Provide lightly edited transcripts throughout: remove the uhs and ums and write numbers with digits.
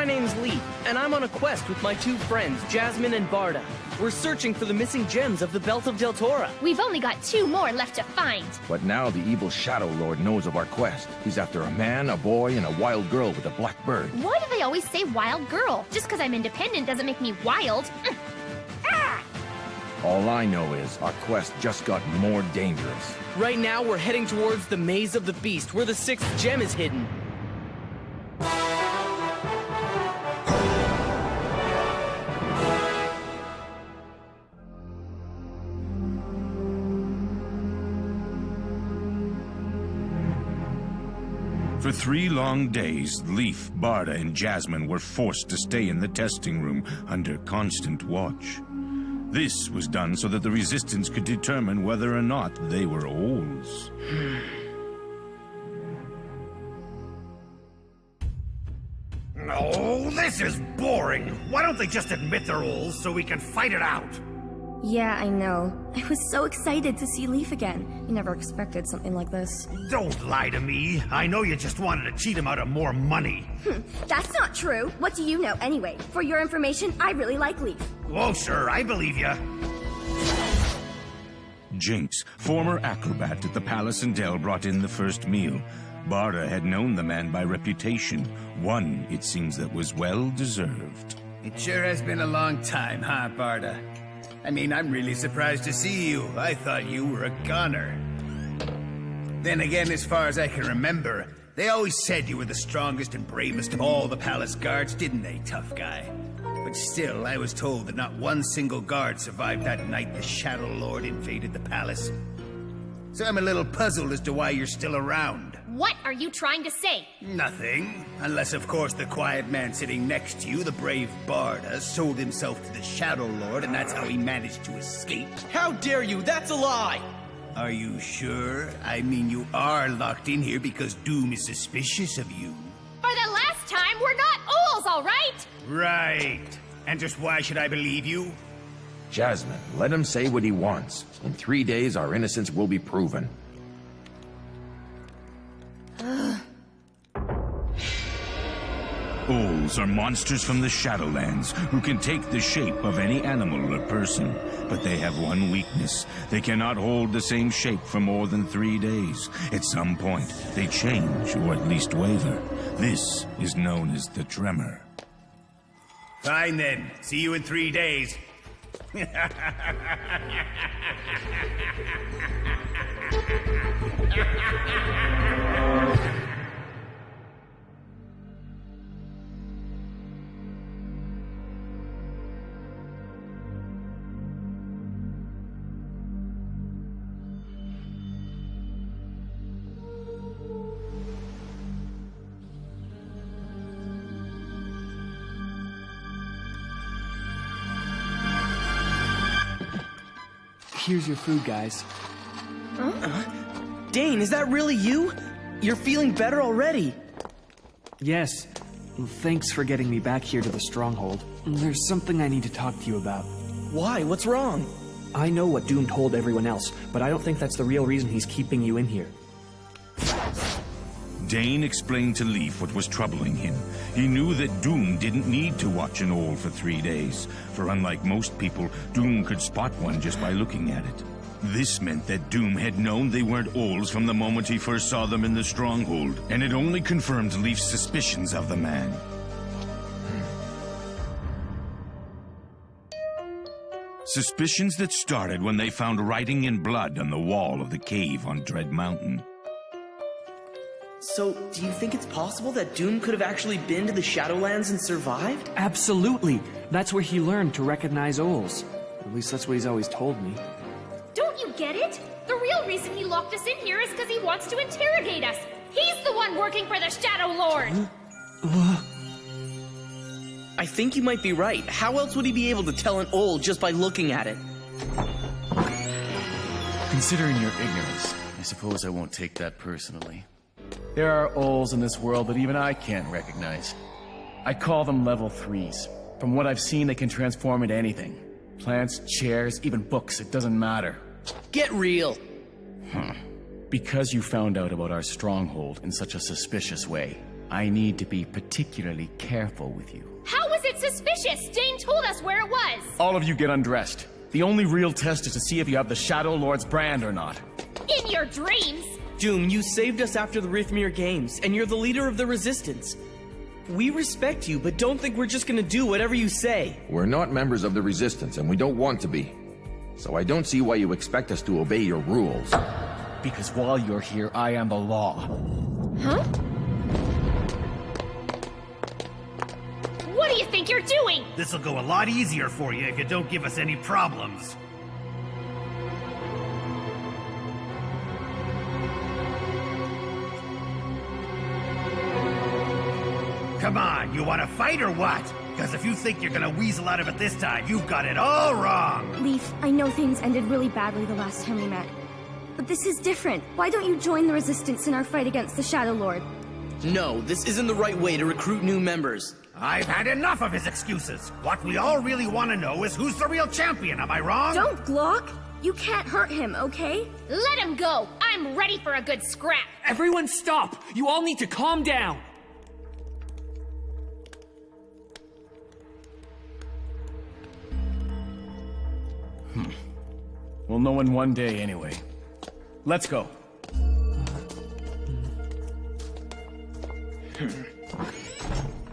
My name's Lief, and I'm on a quest with my two friends, Jasmine and Barda. We're searching for the missing gems of the Belt of Deltora. We've only got 2 more left to find. But now the evil Shadow Lord knows of our quest. He's after a man, a boy, and a wild girl with a black bird. Why do they always say wild girl? Just because I'm independent doesn't make me wild. All I know is our quest just got more dangerous. Right now, we're heading towards the Maze of the Beast, where the 6th gem is hidden. For 3 long days, Lief, Barda, and Jasmine were forced to stay in the testing room under constant watch. This was done so that the Resistance could determine whether or not they were Ols. Oh, this is boring. Why don't they just admit they're Ols so we can fight it out? Yeah, I know. I was so excited to see Lief again. I never expected something like this. Don't lie to me. I know you just wanted to cheat him out of more money. That's not true. What do you know anyway? For your information, I really like Lief. Oh, sure, I believe you. Jinx, former acrobat at the palace in Dell, brought in the first meal. Barda had known the man by reputation. One, it seems, that was well deserved. It sure has been a long time, huh, Barda? I mean, I'm really surprised to see you. I thought you were a goner. Then again, as far as I can remember, they always said you were the strongest and bravest of all the palace guards, didn't they, tough guy? But still, I was told that not one single guard survived that night the Shadow Lord invaded the palace. So I'm a little puzzled as to why you're still around. What are you trying to say? Nothing. Unless, of course, the quiet man sitting next to you, the brave Barda, sold himself to the Shadow Lord, and that's how he managed to escape. How dare you? That's a lie! Are you sure? I mean, you are locked in here because Doom is suspicious of you. For the last time, we're not Ols, all right? Right. And just why should I believe you? Jasmine, let him say what he wants. In 3 days, our innocence will be proven. Ols are monsters from the Shadowlands who can take the shape of any animal or person. But they have one weakness. They cannot hold the same shape for more than 3 days. At some point, they change, or at least waver. This is known as the tremor. Fine then. See you in 3 days. Here's your food, guys. Dane, is that really you? You're feeling better already. Yes. Well, thanks for getting me back here to the stronghold. There's something I need to talk to you about. Why? What's wrong? I know what Doom told everyone else, but I don't think that's the real reason he's keeping you in here. Dane explained to Lief what was troubling him. He knew that Doom didn't need to watch an Ol for 3 days, for unlike most people, Doom could spot one just by looking at it. This meant that Doom had known they weren't Ols from the moment he first saw them in the stronghold, and it only confirmed Lief's suspicions of the man. Suspicions that started when they found writing in blood on the wall of the cave on Dread Mountain. So, do you think it's possible that Doom could have actually been to the Shadowlands and survived? Absolutely! That's where he learned to recognize Ols. At least that's what he's always told me. Don't you get it? The real reason he locked us in here is because he wants to interrogate us. He's the one working for the Shadow Lord! I think you might be right. How else would he be able to tell an Ol just by looking at it? Considering your ignorance, I suppose I won't take that personally. There are Ols in this world that even I can't recognize. I call them level 3s. From what I've seen, they can transform into anything. Plants, chairs, even books, it doesn't matter. Get real! Because you found out about our stronghold in such a suspicious way, I need to be particularly careful with you. How was it suspicious? Dane told us where it was. All of you get undressed. The only real test is to see if you have the Shadow Lord's brand or not. In your dreams. Doom, you saved us after the Rithmir Games, and you're the leader of the Resistance. We respect you, but don't think we're just gonna do whatever you say. We're not members of the Resistance, and we don't want to be. So I don't see why you expect us to obey your rules. Because while you're here, I am the law. Huh? What do you think you're doing? This'll go a lot easier for you if you don't give us any problems. Come on, you want to fight or what? Because if you think you're gonna weasel out of it this time, you've got it all wrong! Leif, I know things ended really badly the last time we met. But this is different. Why don't you join the Resistance in our fight against the Shadow Lord? No, this isn't the right way to recruit new members. I've had enough of his excuses. What we all really want to know is who's the real champion, am I wrong? Don't, Glock! You can't hurt him, okay? Let him go! I'm ready for a good scrap! Everyone stop! You all need to calm down! We'll know in one day anyway. Let's go.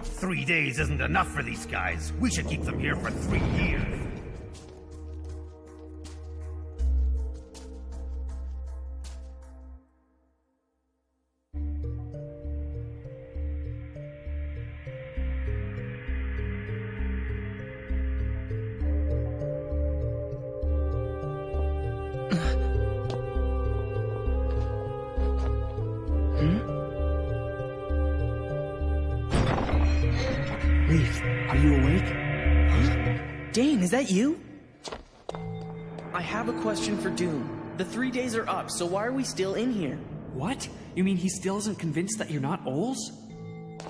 3 days isn't enough for these guys. We should keep them here for 3 years. Lief, are you awake? Dane, is that you? I have a question for Doom. The 3 days are up, so why are we still in here? What? You mean he still isn't convinced that you're not Ols?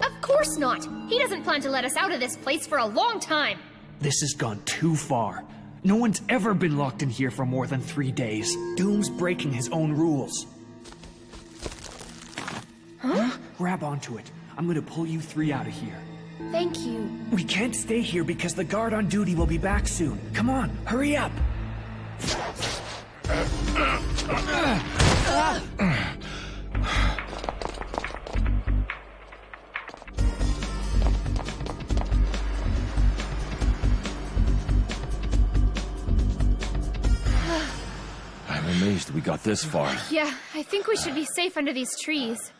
Of course not! He doesn't plan to let us out of this place for a long time! This has gone too far. No one's ever been locked in here for more than 3 days. Doom's breaking his own rules. Huh? Grab onto it. I'm gonna pull you three out of here. Thank you. We can't stay here because the guard on duty will be back soon. Come on, hurry up! I'm amazed we got this far. Yeah, I think we should be safe under these trees.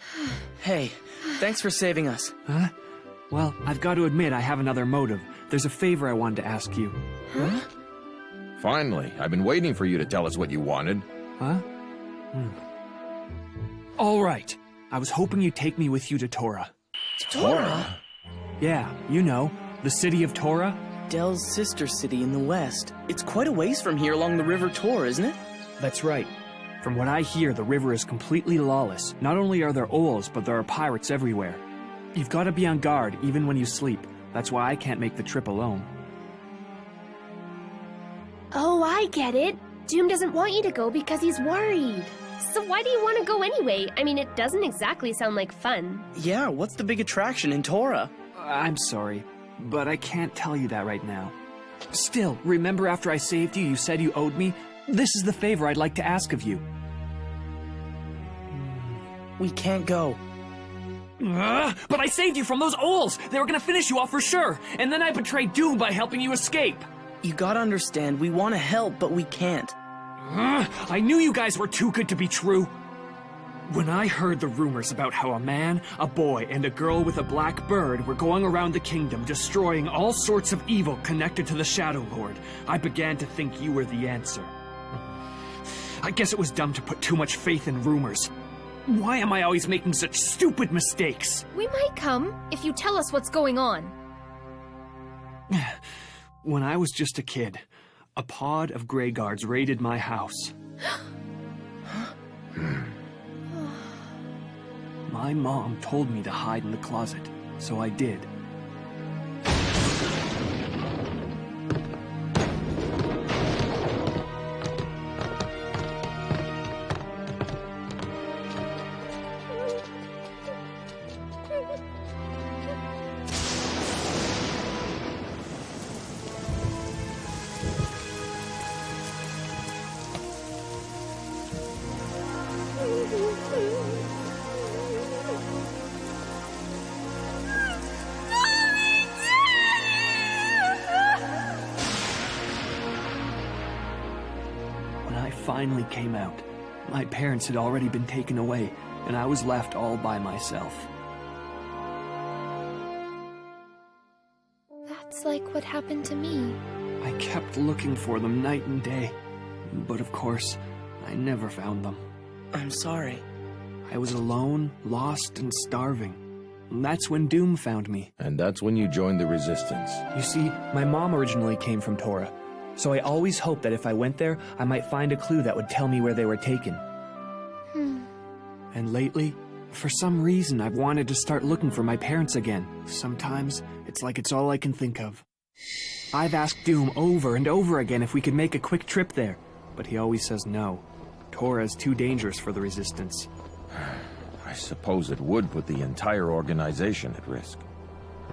Hey, thanks for saving us. Huh? Well, I've got to admit I have another motive. There's a favor I wanted to ask you. Huh? Finally, I've been waiting for you to tell us what you wanted. Huh? All right. I was hoping you'd take me with you to Tora. Tora? Yeah, you know, the city of Tora. Del's sister city in the west. It's quite a ways from here along the river Tor, isn't it? That's right. From what I hear, the river is completely lawless. Not only are there Ols, but there are pirates everywhere. You've got to be on guard, even when you sleep. That's why I can't make the trip alone. Oh, I get it. Doom doesn't want you to go because he's worried. So why do you want to go anyway? I mean, it doesn't exactly sound like fun. Yeah, what's the big attraction in Tora? I'm sorry, but I can't tell you that right now. Still, remember after I saved you, you said you owed me? This is the favor I'd like to ask of you. We can't go. But I saved you from those Ols! They were gonna finish you off for sure! And then I betrayed Doom by helping you escape! You gotta understand, we want to help, but we can't. I knew you guys were too good to be true! When I heard the rumors about how a man, a boy, and a girl with a black bird were going around the kingdom destroying all sorts of evil connected to the Shadow Lord, I began to think you were the answer. I guess it was dumb to put too much faith in rumors. Why am I always making such stupid mistakes? We might come if you tell us what's going on. When I was just a kid, a pod of Grey Guards raided my house. My mom told me to hide in the closet, so I did. finally came out. My parents had already been taken away, and I was left all by myself. That's like what happened to me. I kept looking for them night and day, but of course, I never found them. I'm sorry. I was alone, lost, and starving. And that's when Doom found me. And that's when you joined the Resistance. You see, my mom originally came from Tora, so I always hoped that if I went there, I might find a clue that would tell me where they were taken. And lately, for some reason, I've wanted to start looking for my parents again. Sometimes, it's like it's all I can think of. I've asked Doom over and over again if we could make a quick trip there, but he always says no. Tora is too dangerous for the Resistance. I suppose it would put the entire organization at risk.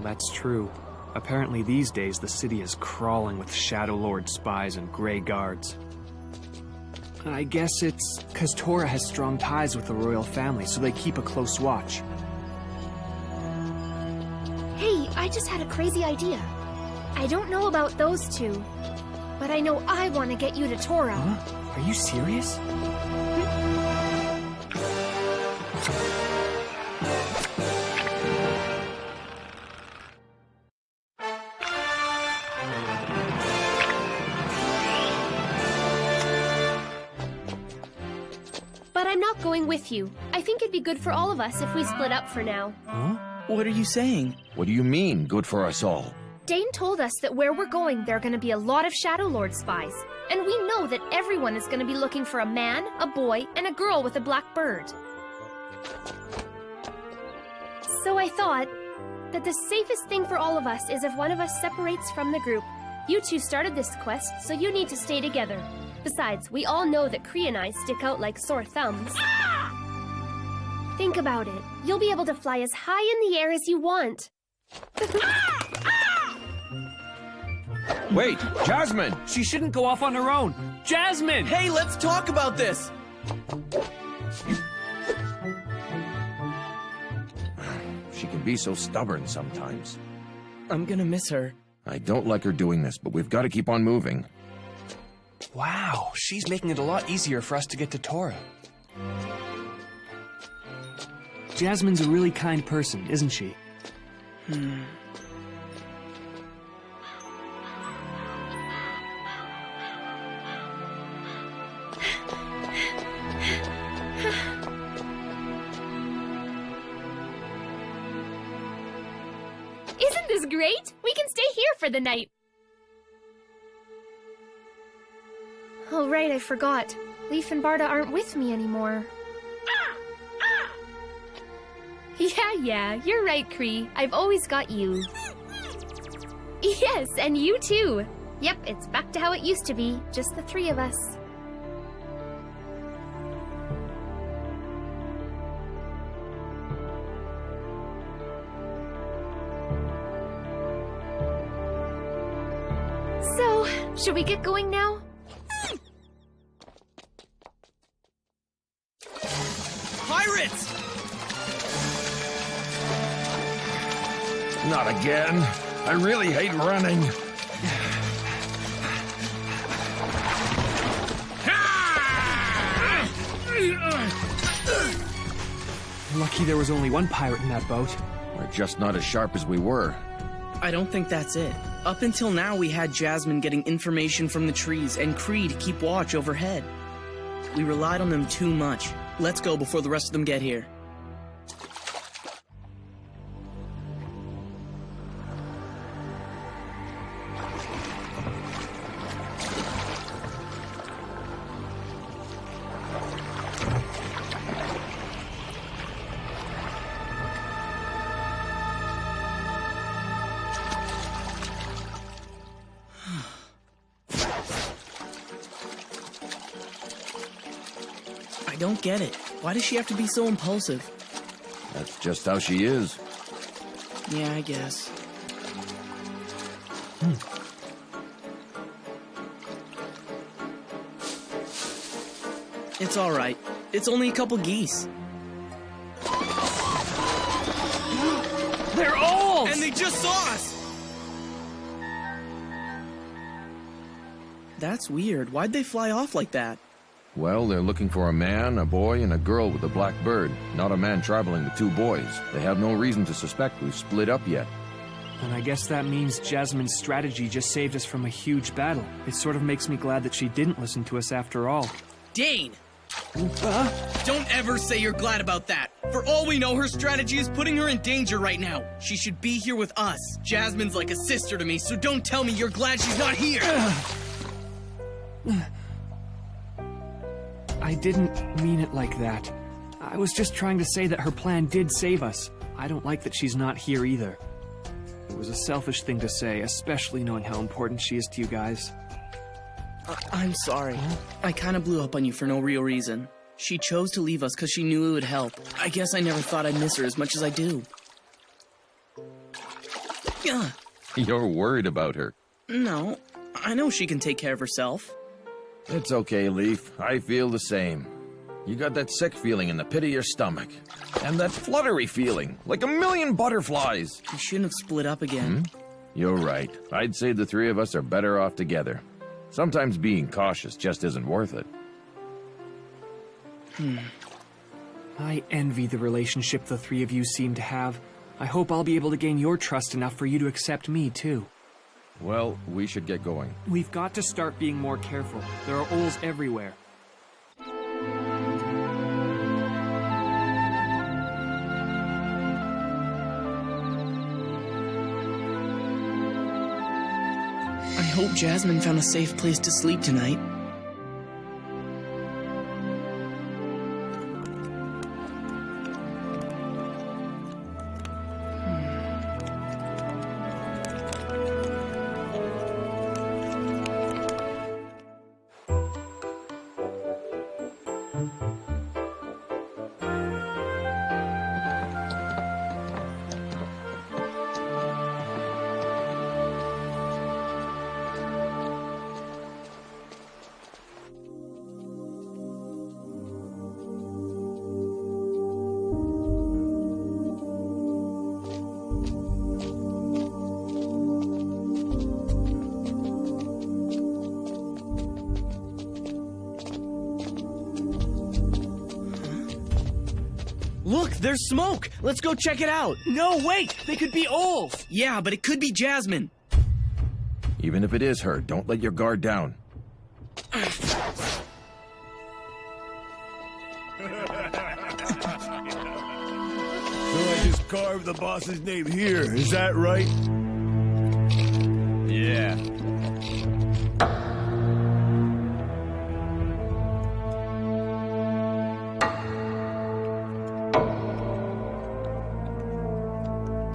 That's true. Apparently these days the city is crawling with Shadow Lord spies and Grey Guards. I guess it's because Tora has strong ties with the royal family, so they keep a close watch. Hey, I just had a crazy idea. I don't know about those two, but I know I want to get you to Tora. Huh? Are you serious? But I'm not going with you. I think it'd be good for all of us if we split up for now. Huh? What are you saying? What do you mean, good for us all? Dane told us that where we're going, there are going to be a lot of Shadow Lord spies. And we know that everyone is going to be looking for a man, a boy, and a girl with a black bird. So I thought that the safest thing for all of us is if one of us separates from the group. You two started this quest, so you need to stay together. Besides, we all know that Kree and I stick out like sore thumbs. Think about it. You'll be able to fly as high in the air as you want. Wait, Jasmine! She shouldn't go off on her own! Jasmine! Hey, let's talk about this! She can be so stubborn sometimes. I'm gonna miss her. I don't like her doing this, but we've got to keep on moving. Wow, she's making it a lot easier for us to get to Tora. Jasmine's a really kind person, isn't she? Isn't this great? We can stay here for the night. Oh, right, I forgot. Lief and Barda aren't with me anymore. Yeah, you're right, Kree. I've always got you. Yes, and you too. Yep, it's back to how it used to be, just the three of us. So, should we get going now? Pirates! Not again. I really hate running. Lucky there was only one pirate in that boat. We're just not as sharp as we were. I don't think that's it. Up until now, we had Jasmine getting information from the trees and Kree to keep watch overhead. We relied on them too much. Let's go before the rest of them get here. I don't get it. Why does she have to be so impulsive? That's just how she is. Yeah, I guess. It's all right. It's only a couple geese. They're owls! And they just saw us! That's weird. Why'd they fly off like that? Well, they're looking for a man, a boy, and a girl with a black bird. Not a man traveling with two boys. They have no reason to suspect we've split up yet. And I guess that means Jasmine's strategy just saved us from a huge battle. It sort of makes me glad that she didn't listen to us after all. Dane! Don't ever say you're glad about that. For all we know, her strategy is putting her in danger right now. She should be here with us. Jasmine's like a sister to me, so don't tell me you're glad she's not here. I didn't mean it like that. I was just trying to say that her plan did save us. I don't like that she's not here either. It was a selfish thing to say, especially knowing how important she is to you guys. I'm sorry. I kind of blew up on you for no real reason. She chose to leave us because she knew it would help. I guess I never thought I'd miss her as much as I do. Yeah. You're worried about her. No, I know she can take care of herself. It's okay, Lief. I feel the same. You got that sick feeling in the pit of your stomach. And that fluttery feeling, like a million butterflies. We shouldn't have split up again. You're right. I'd say the three of us are better off together. Sometimes being cautious just isn't worth it. I envy the relationship the three of you seem to have. I hope I'll be able to gain your trust enough for you to accept me, too. Well, we should get going. We've got to start being more careful. There are owls everywhere. I hope Jasmine found a safe place to sleep tonight. Look, there's smoke! Let's go check it out! No, wait! They could be owls! Yeah, but it could be Jasmine. Even if it is her, don't let your guard down. So I just carved the boss's name here, is that right? Yeah.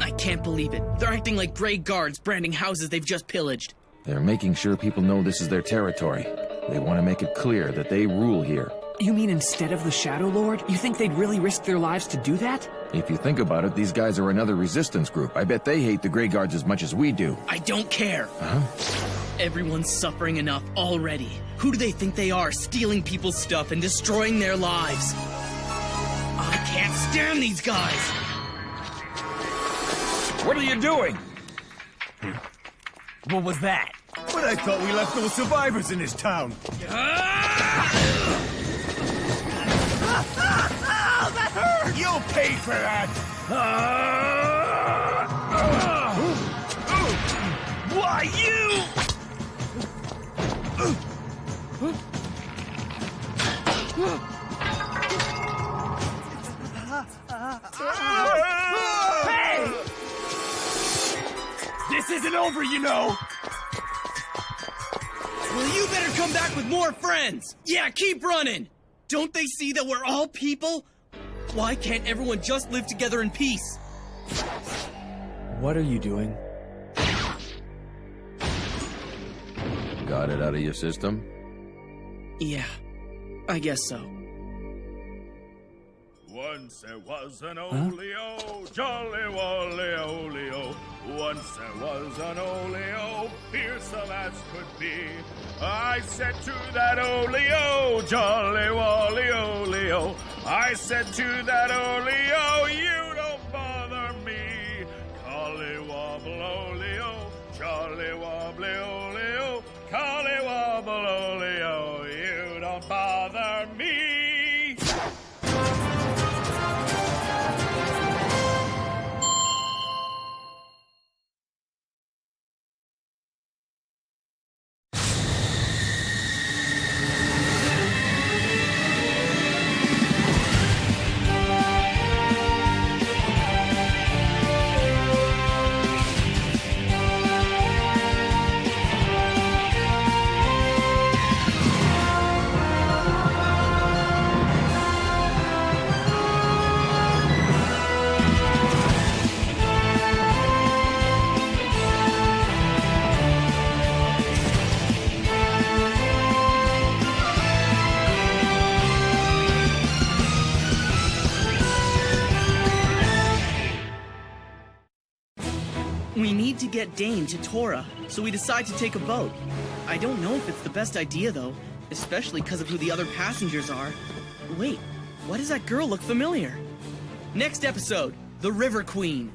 I can't believe it. They're acting like gray guards branding houses they've just pillaged. They're making sure people know this is their territory. They want to make it clear that they rule here. You mean instead of the Shadow Lord? You think they'd really risk their lives to do that? If you think about it, these guys are another resistance group. I bet they hate the Grey Guards as much as we do. I don't care. Huh? Everyone's suffering enough already. Who do they think they are, stealing people's stuff and destroying their lives? I can't stand these guys! What are you doing? What was that? But I thought we left those survivors in this town. That hurt! You'll pay for that! Why, you! Hey! This isn't over, you know! Well, you better come back with more friends! Yeah, keep running! Don't they see that we're all people? Why can't everyone just live together in peace? What are you doing? Got it out of your system? Yeah, I guess so. Once there was an oleo, jolly wally oleo. Once there was an oleo, fearsome as could be. I said to that oleo, jolly wally oleo. I said to that oleo, you don't bother me. Collie wobble oleo, jolly wobbly oleo. Collie wobble oleo, you don't bother We need to get Dane to Tora, so we decide to take a boat. I don't know if it's the best idea, though, especially because of who the other passengers are. Wait, why does that girl look familiar? Next episode, The River Queen.